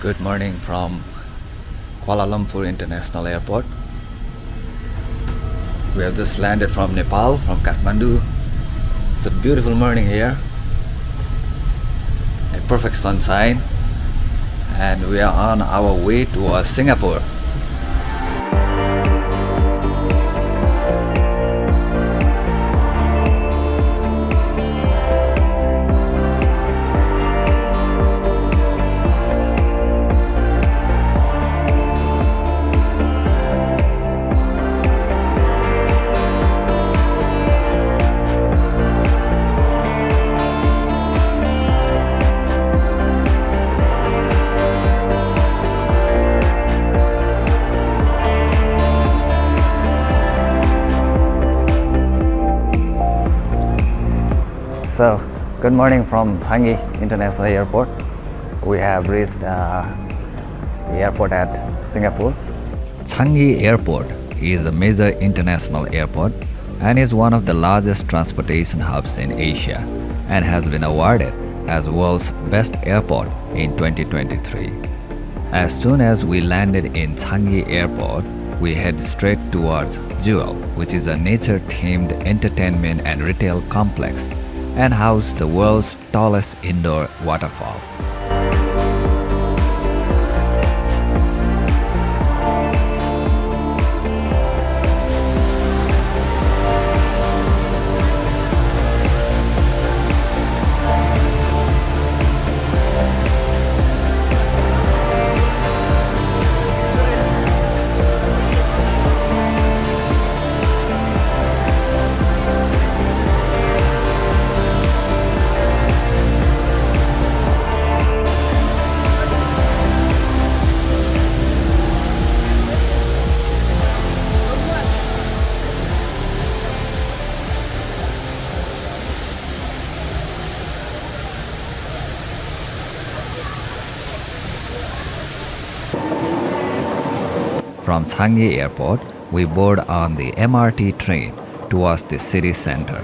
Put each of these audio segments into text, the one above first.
Good morning from Kuala Lumpur International Airport. We have just landed from Nepal, from Kathmandu. It's a beautiful morning here. A perfect sunshine. And we are on our way towards Singapore. So, good morning from Changi International Airport. We have reached the airport at Singapore. Changi Airport is a major international airport and is one of the largest transportation hubs in Asia and has been awarded as world's best airport in 2023. As soon as we landed in Changi Airport, we head straight towards Jewel, which is a nature-themed entertainment and retail complex and house the world's tallest indoor waterfall. From Changi Airport, we board on the MRT train towards the city center.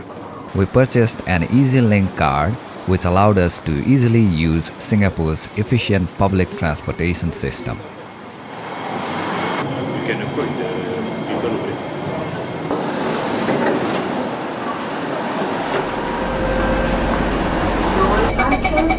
We purchased an EasyLink card which allowed us to easily use Singapore's efficient public transportation system. You can approach the people over there. Doors are closing.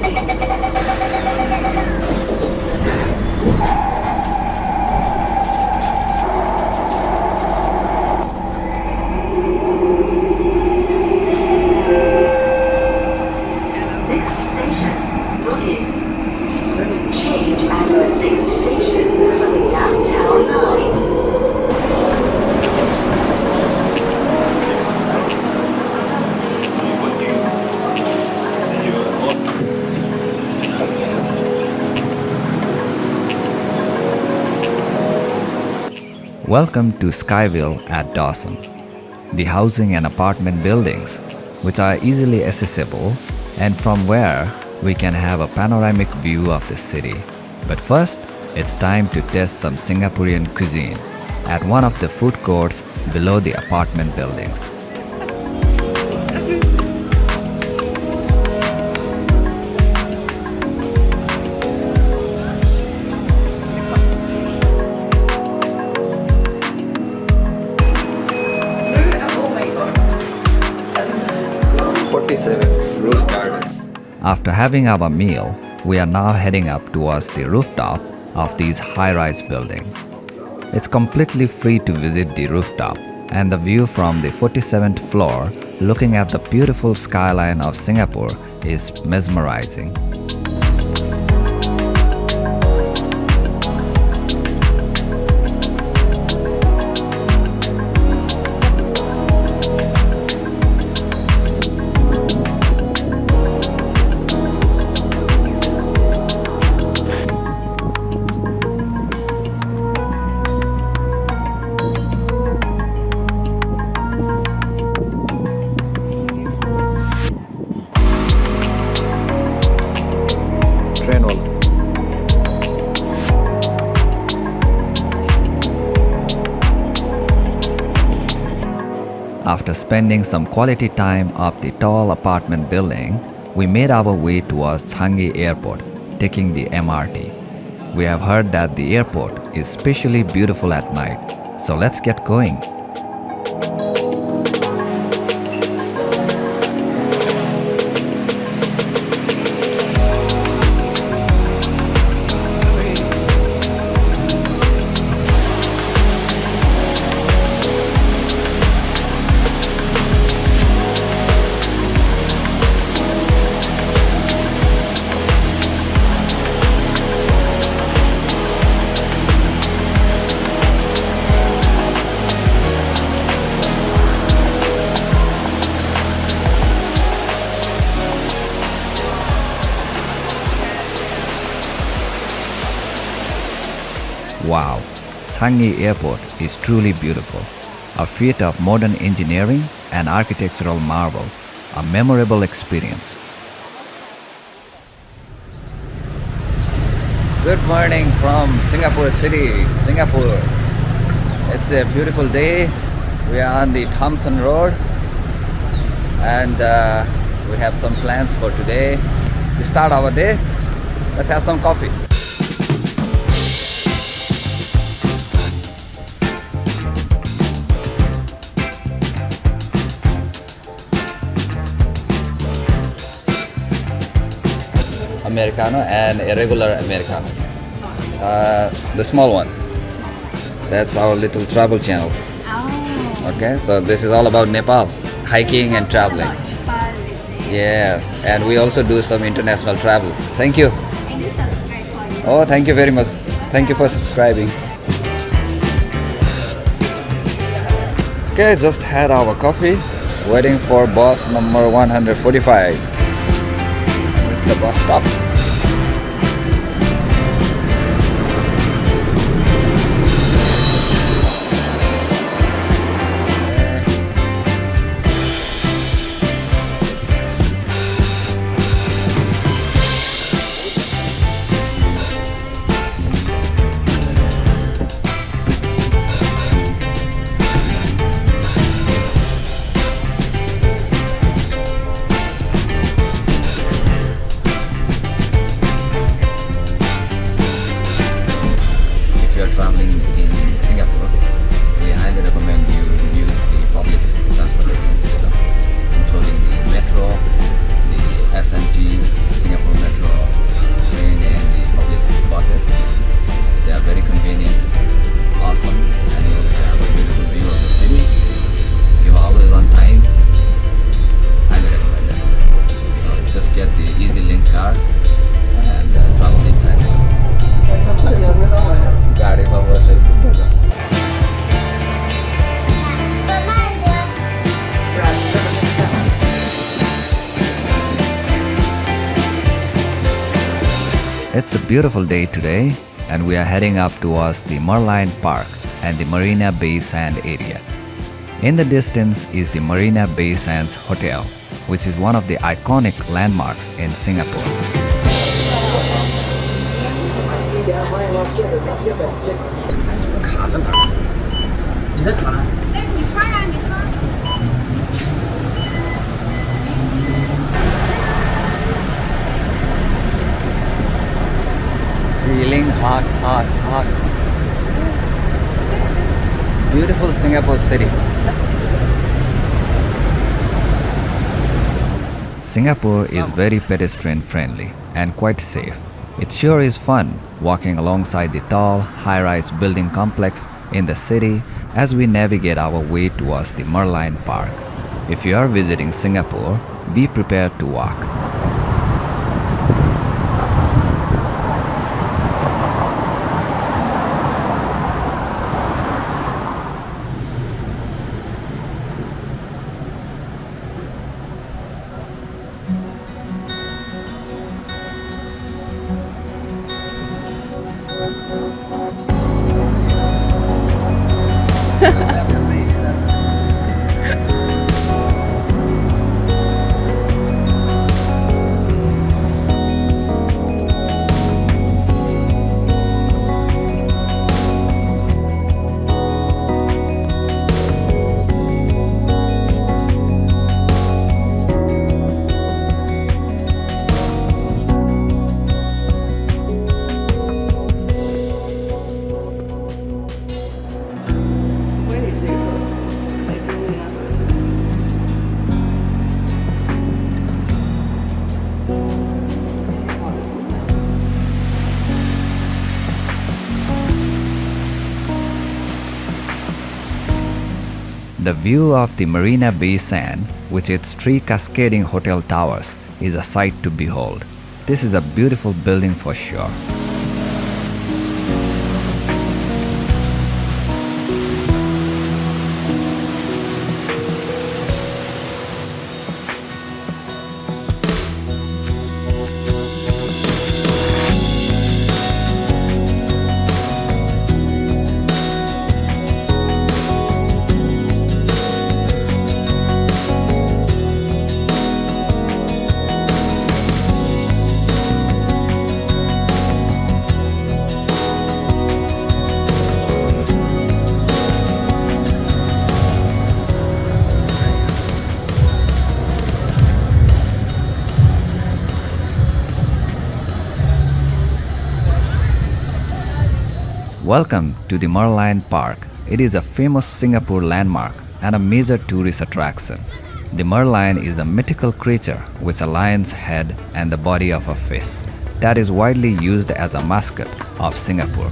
Next station, Maldives. Change at the next station for the downtown line. Welcome to Skyville at Dawson, the housing and apartment buildings, which are easily accessible and from where we can have a panoramic view of the city. But first, it's time to test some Singaporean cuisine at one of the food courts below the apartment buildings. Roof gardens. After having our meal, we are now heading up towards the rooftop of these high-rise buildings. It's completely free to visit the rooftop, and the view from the 47th floor looking at the beautiful skyline of Singapore is mesmerizing. After spending some quality time up the tall apartment building, we made our way towards Changi Airport, taking the MRT. We have heard that the airport is especially beautiful at night. So let's get going. Wow, Changi Airport is truly beautiful. A feat of modern engineering and architectural marvel. A memorable experience. Good morning from Singapore City, Singapore. It's a beautiful day. We are on the Thompson Road and we have some plans for today. To start our day, let's have some coffee. Americano and a regular Americano. The small one. That's our little travel channel. Oh. Okay, so this is all about Nepal, hiking and traveling. Yes, and we also do some international travel. Thank you. I do subscribe for you. Oh, thank you very much. Thank you for subscribing. Okay, just had our coffee. Waiting for bus number 145. It's the bus stop. Traveling in Singapore, we highly recommend you use the public transportation system, including the metro, the SMT, Singapore Metro, train and the public buses. They are very convenient, awesome, and you also have a beautiful view of the city. You are always on time. Highly recommend that. So just get the Easy Link card and travel in Thailand. गाडीमा बसेर It's a beautiful day today and we are heading up towards the Merlion Park and the Marina Bay Sand area. In the distance is the Marina Bay Sands Hotel, which is one of the iconic landmarks in Singapore. Feeling hot, hot, hot. Beautiful Singapore city. Singapore is very pedestrian friendly and quite safe. It sure is fun walking alongside the tall, high-rise building complex in the city as we navigate our way towards the Merlion Park. If you are visiting Singapore, be prepared to walk. The view of the Marina Bay Sand, with its 3 cascading hotel towers, is a sight to behold. This is a beautiful building for sure. Welcome to the Merlion Park. It is a famous Singapore landmark and a major tourist attraction. The Merlion is a mythical creature with a lion's head and the body of a fish that is widely used as a mascot of Singapore.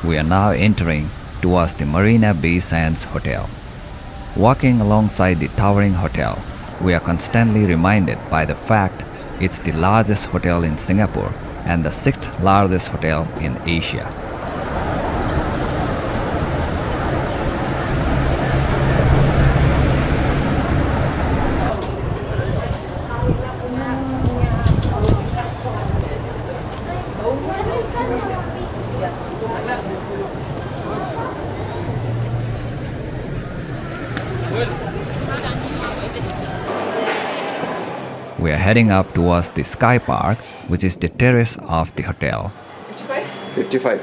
We are now entering towards the Marina Bay Sands Hotel. Walking alongside the towering hotel, we are constantly reminded by the fact it's the largest hotel in Singapore and the 6th largest hotel in Asia. We are heading up towards the Sky Park, which is the terrace of the hotel. 55.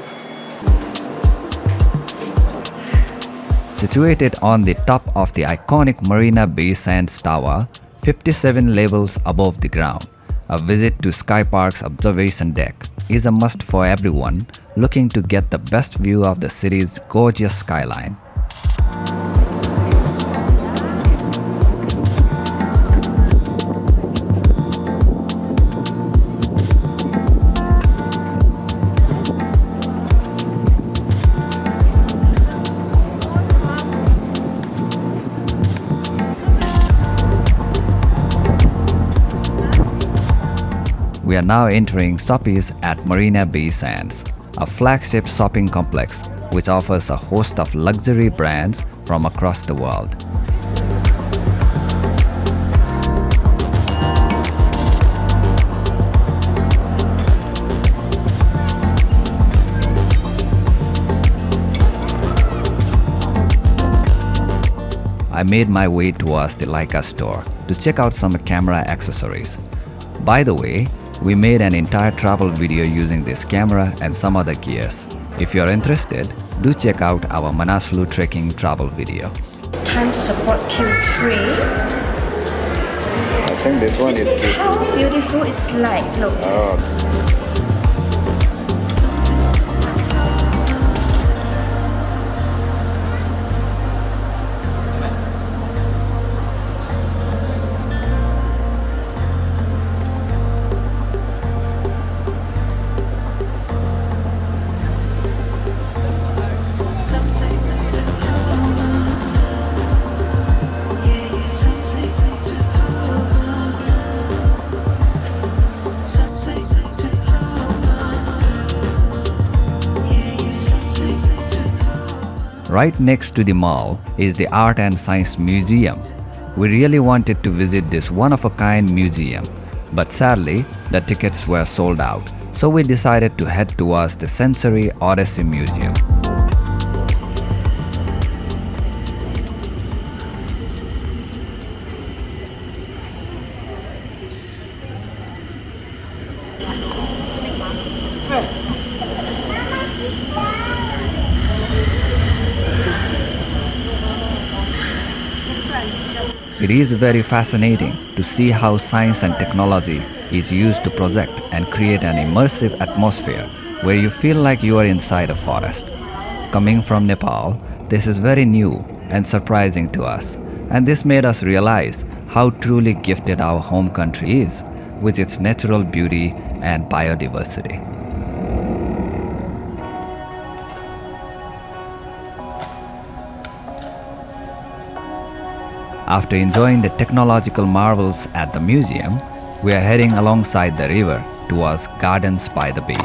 Situated on the top of the iconic Marina Bay Sands Tower, 57 levels above the ground, a visit to Sky Park's observation deck is a must for everyone looking to get the best view of the city's gorgeous skyline. We are now entering Shoppies at Marina Bay Sands, a flagship shopping complex which offers a host of luxury brands from across the world. I made my way towards the Leica store to check out some camera accessories. By the way, we made an entire travel video using this camera and some other gears. If you're interested, do check out our Manaslu trekking travel video. Time support Q3. I think this one This is how beautiful it's like. Look. Right next to the mall is the Art and Science Museum. We really wanted to visit this one-of-a-kind museum, but sadly, the tickets were sold out, so we decided to head towards the Sensory Odyssey Museum. It is very fascinating to see how science and technology is used to project and create an immersive atmosphere where you feel like you are inside a forest. Coming from Nepal, this is very new and surprising to us, and this made us realize how truly gifted our home country is with its natural beauty and biodiversity. After enjoying the technological marvels at the museum, we are heading alongside the river towards Gardens by the Bay.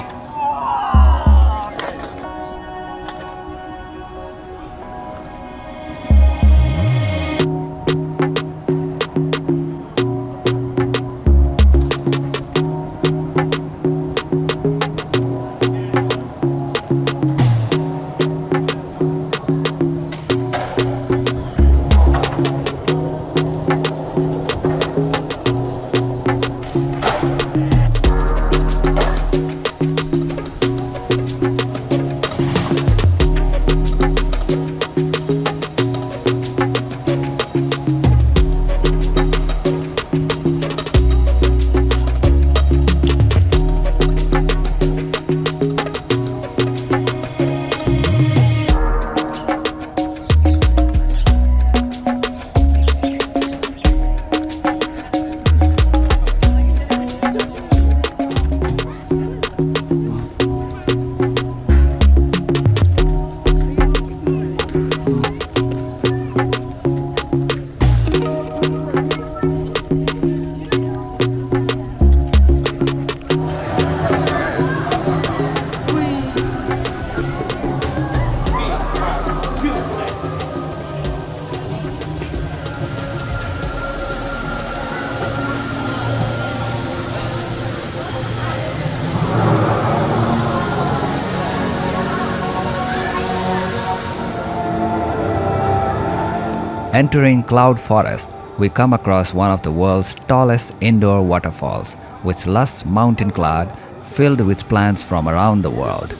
Entering Cloud Forest, we come across one of the world's tallest indoor waterfalls, with lush mountain clad, filled with plants from around the world.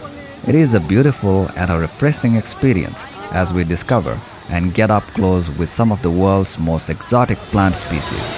It is a beautiful and a refreshing experience as we discover and get up close with some of the world's most exotic plant species.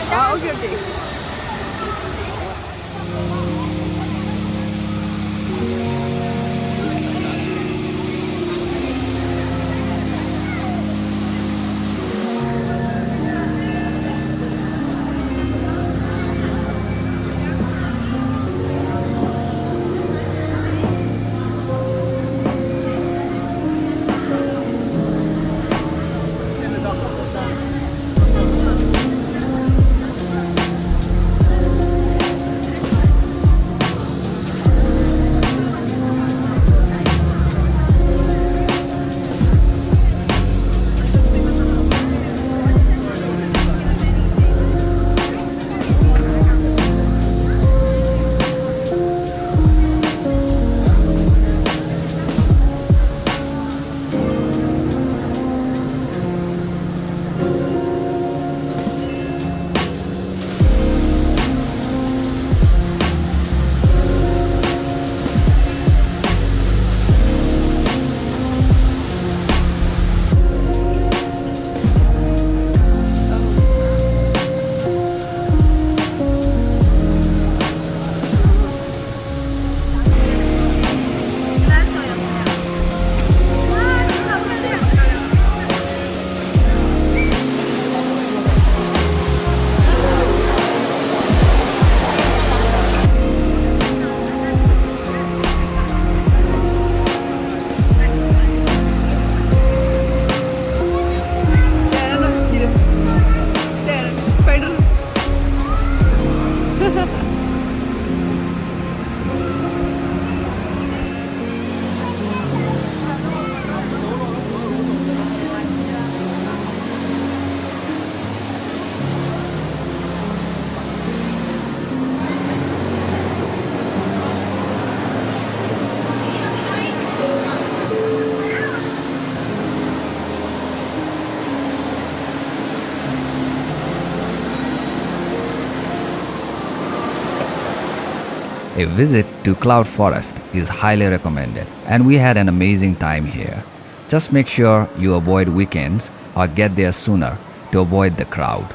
A visit to Cloud Forest is highly recommended, and we had an amazing time here. Just make sure you avoid weekends or get there sooner to avoid the crowd.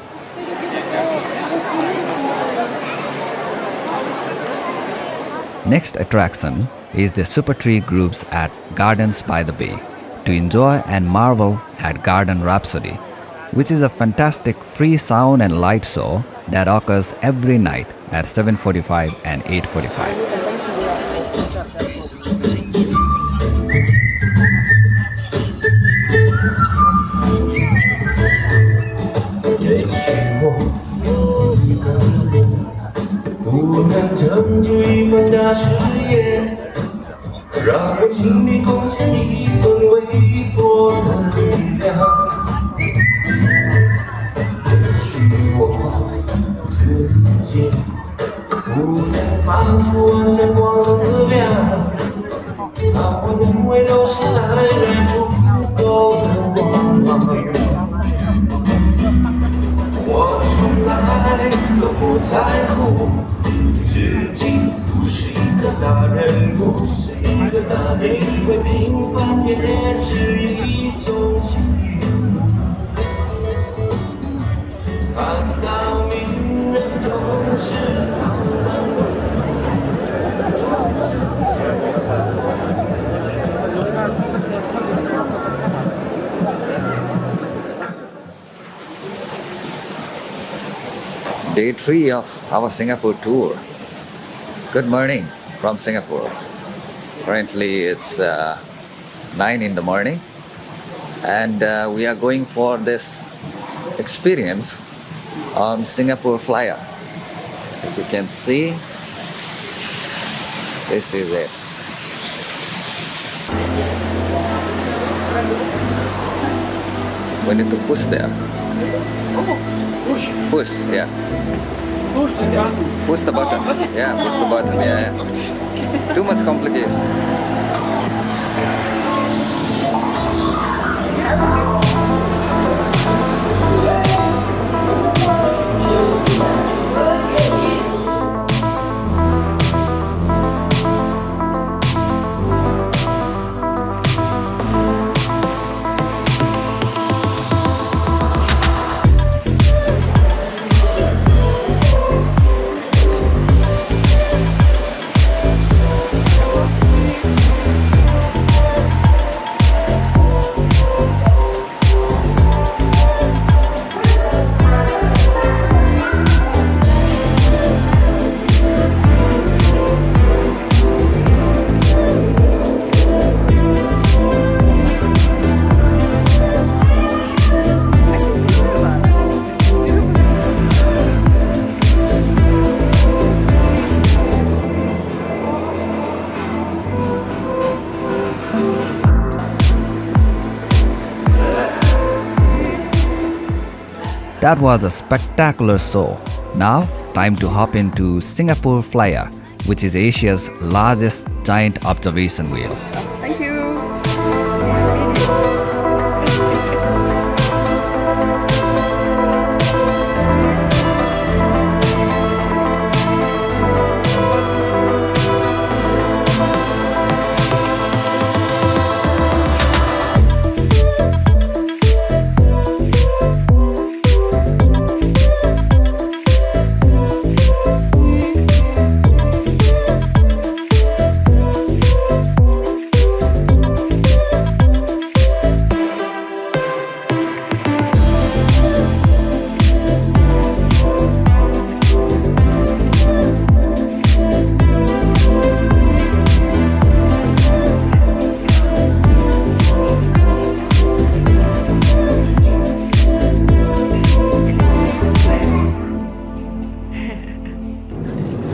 Next attraction is the Supertree Grove at Gardens by the Bay to enjoy and marvel at Garden Rhapsody, which is a fantastic free sound and light show that occurs every night at 7:45 and 8:45. Day 3 of our Singapore tour. Good morning from Singapore. Currently it's 9 in the morning, and we are going for this experience on Singapore Flyer. As you can see, this is it. We need to push there. Push, yeah. Push the button. Yeah, push the button. Yeah. Too much complication. That was a spectacular show. Now, time to hop into Singapore Flyer, which is Asia's largest giant observation wheel. Thank you.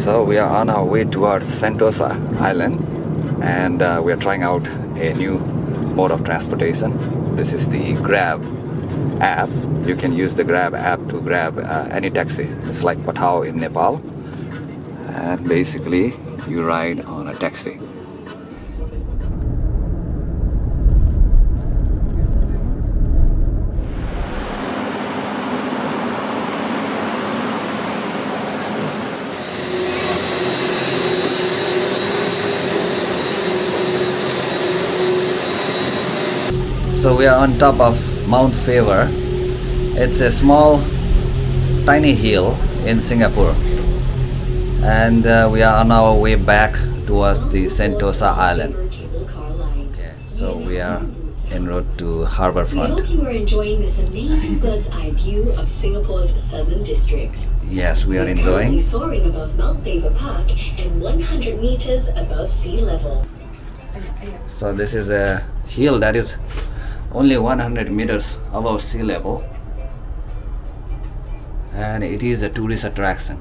So we are on our way towards Sentosa Island, and we are trying out a new mode of transportation. This is the Grab app. You can use the Grab app to grab any taxi. It's like Patao in Nepal, and basically you ride on a taxi. So we are on top of Mount Faber. It's a small, tiny hill in Singapore. And we are on our way back towards the Sentosa Island. Okay, so we are en route to We Harbourfront. hope you are enjoying this amazing bird's eye view of Singapore's southern district. Yes, we are We're currently enjoying. soaring above Mount Faber Park and 100 meters above sea level. So this is a hill that is only 100 meters above sea level. And it is a tourist attraction.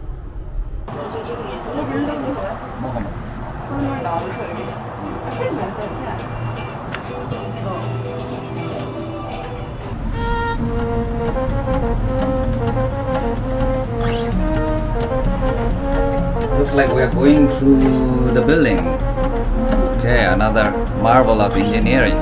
Looks like we are going through the building. Okay, another marvel of engineering.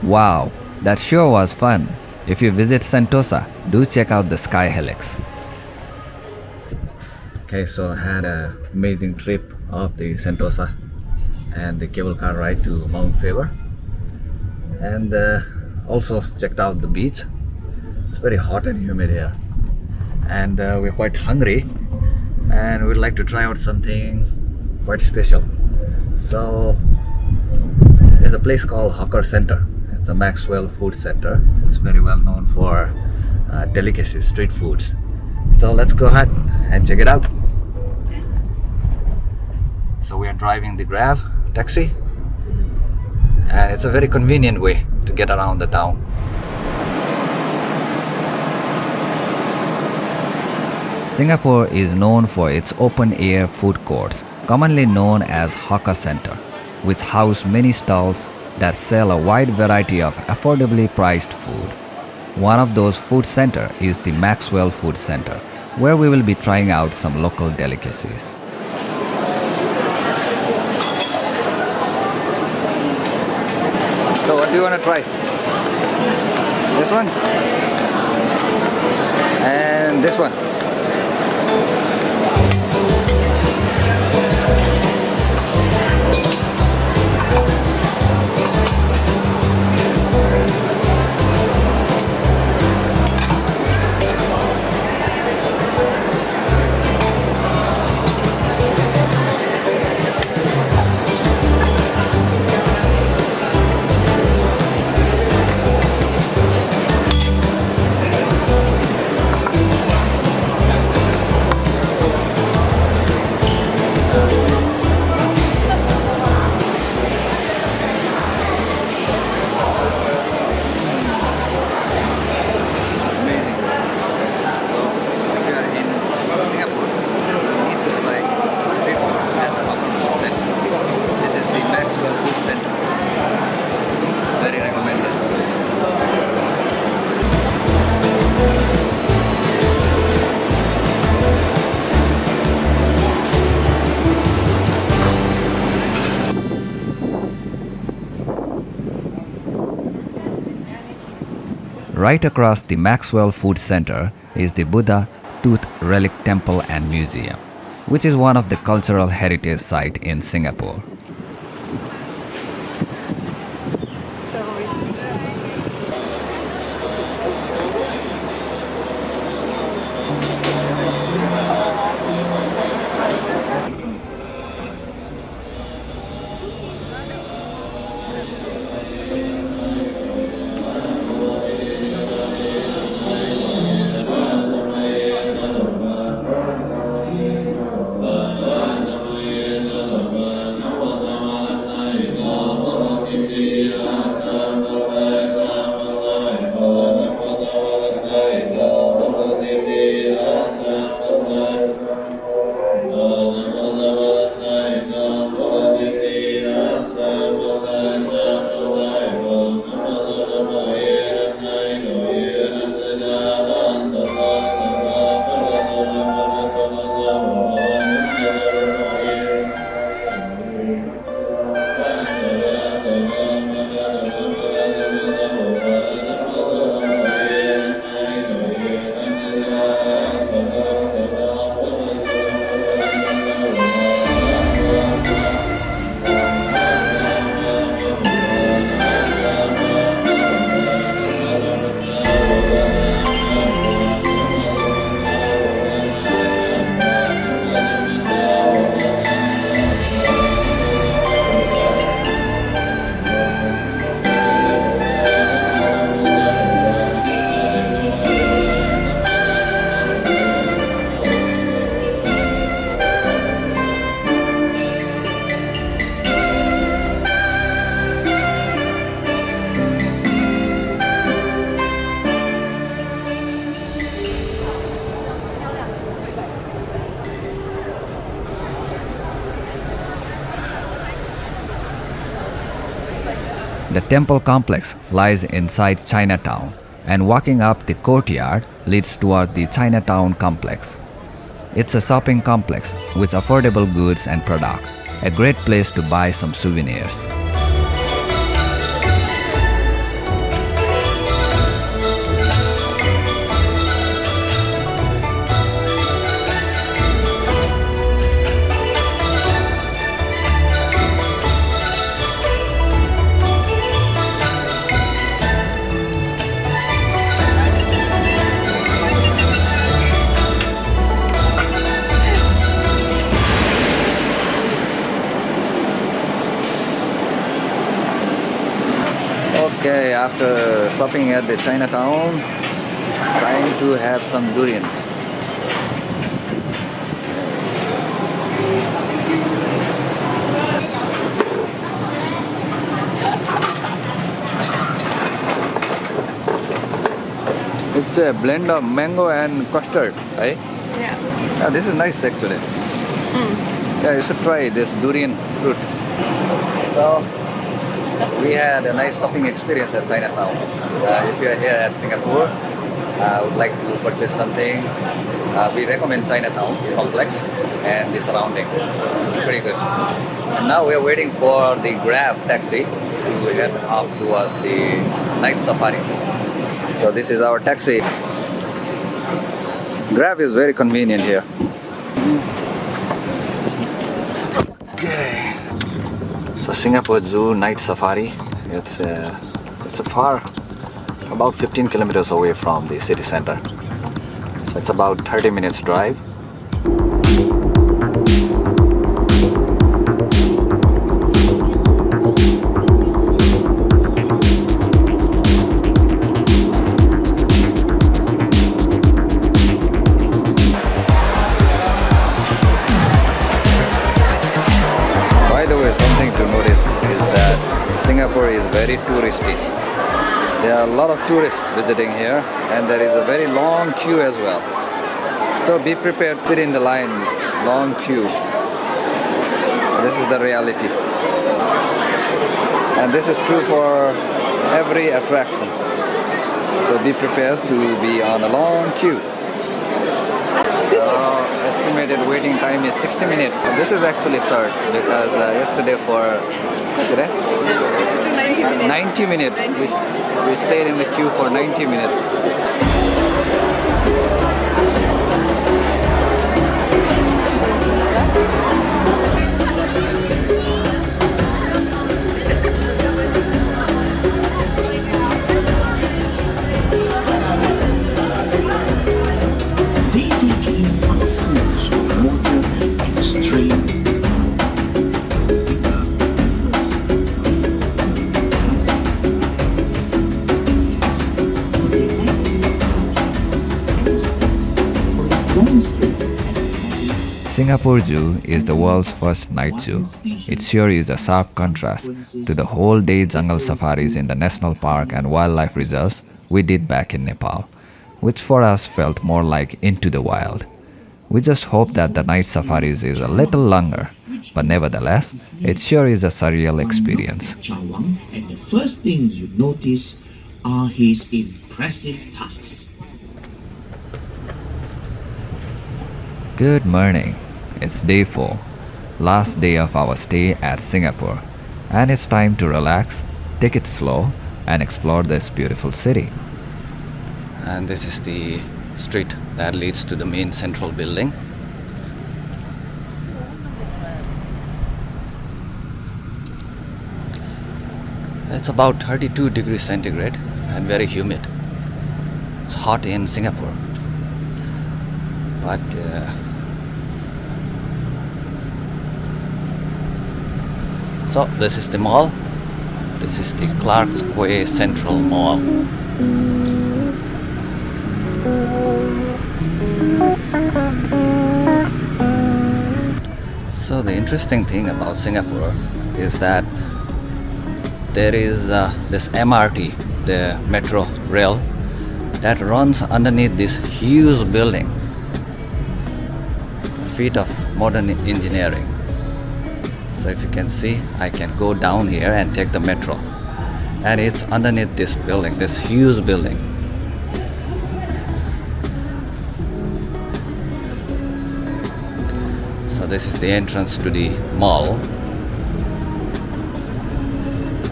Wow, that sure was fun. If you visit Sentosa, do check out the Sky Helix. Okay, so I had an amazing trip of the Sentosa and the cable car ride to Mount Faber. And also checked out the beach. It's very hot and humid here. And we're quite hungry and we'd like to try out something quite special. So there's a place called Hawker Center. It's a Maxwell food center. It's very well known for delicacies, street foods. So let's go ahead and check it out. So we are driving the Grab taxi, and it's a very convenient way to get around the town. Singapore is known for its open-air food courts, commonly known as hawker center, which house many stalls that sell a wide variety of affordably priced food. One of those food center is the Maxwell Food Center, where we will be trying out some local delicacies. So what do you want to try? This one? And this one? Right across the Maxwell Food Center is the Buddha Tooth Relic Temple and Museum, which is one of the cultural heritage sites in Singapore. The temple complex lies inside Chinatown, and walking up the courtyard leads toward the Chinatown complex. It's a shopping complex with affordable goods and products, a great place to buy some souvenirs. Okay, after shopping at the Chinatown, trying to have some durians. It's a blend of mango and custard, right? Yeah, this is nice actually. Yeah, you should try this durian fruit. So, we had a nice shopping experience at Chinatown. If you are here at Singapore, would like to purchase something, we recommend Chinatown complex and the surrounding. It's pretty good. And now we are waiting for the Grab taxi to head up towards the night safari. So this is our taxi. Grab is very convenient here. Okay. So Singapore Zoo night safari. It's a far, about 15 kilometers away from the city center. So it's about 30 minutes drive. Something to notice is that Singapore is very touristy. There are a lot of tourists visiting here, and there is a very long queue as well. So be prepared, sit in the line, long queue. This is the reality. And this is true for every attraction. So be prepared to be on a long queue. So estimated waiting time is 60 minutes. So this is actually short because yesterday for today 90 minutes. We stayed in the queue for 90 minutes. Singapore Zoo is the world's first night zoo. It sure is a sharp contrast to the whole day jungle safaris in the national park and wildlife reserves we did back in Nepal, which for us felt more like into the wild. We just hope that the night safaris is a little longer, but nevertheless, it sure is a surreal experience. And the first thing you notice are his impressive tusks. Good morning. It's day 4, last day of our stay at Singapore, and it's time to relax, take it slow, and explore this beautiful city. And this is the street that leads to the main central building. It's about 32 degrees centigrade and very humid. It's hot in Singapore. But so this is the mall. This is the Quay Central Mall. So the interesting thing about Singapore is that there is this MRT, the metro rail, that runs underneath this huge building. Feat of modern engineering. So if you can see, I can go down here and take the metro, and it's underneath this building, this huge building. So this is the entrance to the mall.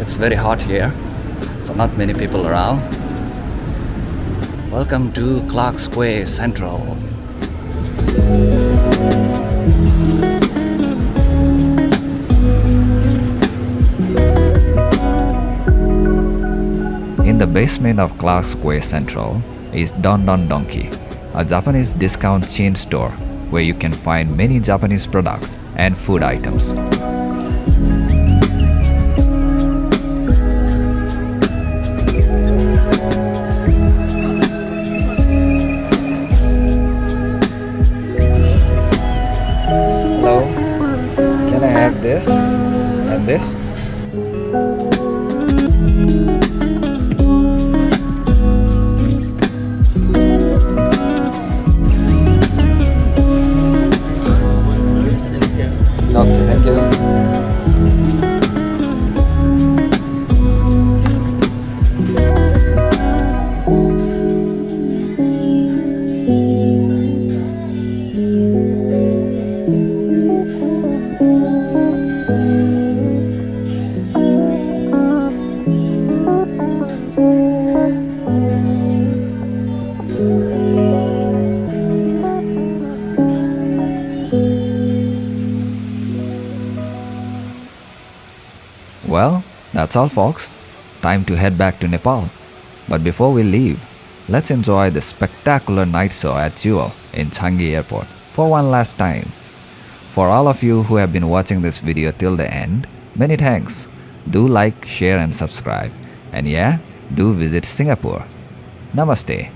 It's very hot here, so not many people around. Welcome to Quay Central. In the basement of Quay Central is Don Donki, a Japanese discount chain store where you can find many Japanese products and food items. Hello, can I have this and this? Okay, thank you. Well, that's all folks. Time to head back to Nepal. But before we leave, let's enjoy the spectacular night show at Jewel in Changi Airport for one last time. For all of you who have been watching this video till the end, many thanks. Do like, share and subscribe. And yeah, do visit Singapore. Namaste.